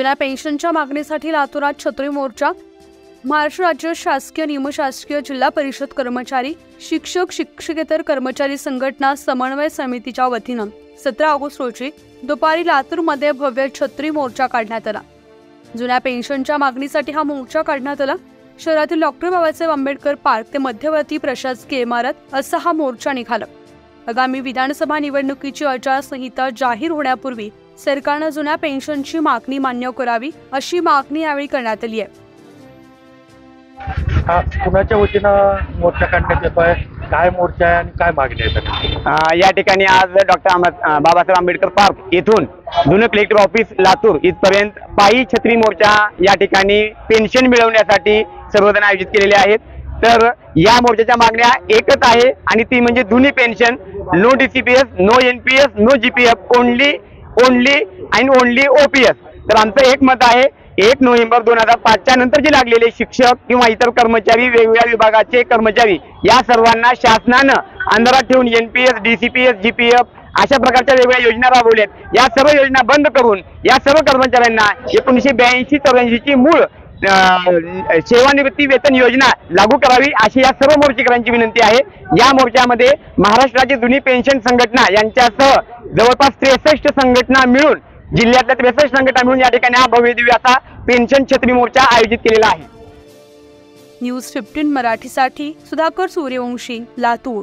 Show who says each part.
Speaker 1: जुन्या पेन्शनच्या मागणीसाठी लातूरात छत्री मोर्चा। महाराष्ट्र राज्य शासकीय निमशासकीय जिल्हा परिषद कर्मचारी शिक्षक शिक्षकेतर कर्मचारी संघटना समन्वय समितीच्या वतीनं 17 ऑगस्ट रोजी दुपारी लातूरमध्ये भव्य छत्री मोर्चा काढण्यात आला। जुन्या पेन्शनच्या मागणीसाठी हा मोर्चा काढण्यात आला। शहरातील डॉक्टर बाबासाहेब आंबेडकर पार्क ते मध्यवर्ती प्रशासकीय इमारत असा हा मोर्चा निघाला। आगामी विधानसभा निवडणुकीची आचारसंहिता जाहीर होण्यापूर्वी सरकारनं जुन्या पेन्शनची मागणी मान्य करावी अशी मागणी यावेळी करण्यात आली आहे।
Speaker 2: कुणाच्या वतीनं मोर्चा काढण्यात येतोय, काय मोर्चा आहे आणि काय मागणी आहे?
Speaker 3: या ठिकाणी आज डॉक्टर बाबासाहेब आंबेडकर पार्क येथून जुनं कलेक्टर ऑफिस लातूर इथपर्यंत पायी छत्री मोर्चा या ठिकाणी पेन्शन मिळवण्यासाठी सर्वजण आयोजित केलेले आहेत। तर या मोर्चाच्या मागण्या एकच आहे आणि ती म्हणजे जुनी pension, no DCPS, no NPS, no GPF, only and only OPS. तर आमचं एक मत आहे, 1 नोव्हेंबर 2005च्या नंतर जे लागलेले शिक्षक किंवा इतर कर्मचारी, वेगवेगळ्या विभागाचे कर्मचारी या सर्वांना शासनानं अंधारात ठेवून एनपीएस, डीसीपीएस, जीपीएफ अशा प्रकारच्या वेगवेगळ्या योजना राबवल्यात। या सर्व योजना बंद करून या सर्व कर्मचाऱ्यांना 1982-84 ची मूळ सेवानिवृत्ती वेतन योजना लागू करावी अशी या सर्व मोर्चेकरांची विनंती आहे। या मोर्चामध्ये महाराष्ट्र राज्य जुनी पेन्शन संघटना यांच्यासह जवळपास 63 संघटना मिळून, जिल्ह्यातल्या 63 संघटना मिळून या ठिकाणी हा भव्य दिव्य असा पेन्शन छत्री मोर्चा आयोजित केलेला आहे।
Speaker 1: न्यूज 15 मराठीसाठी सुधाकर सूर्यवंशी, लातूर।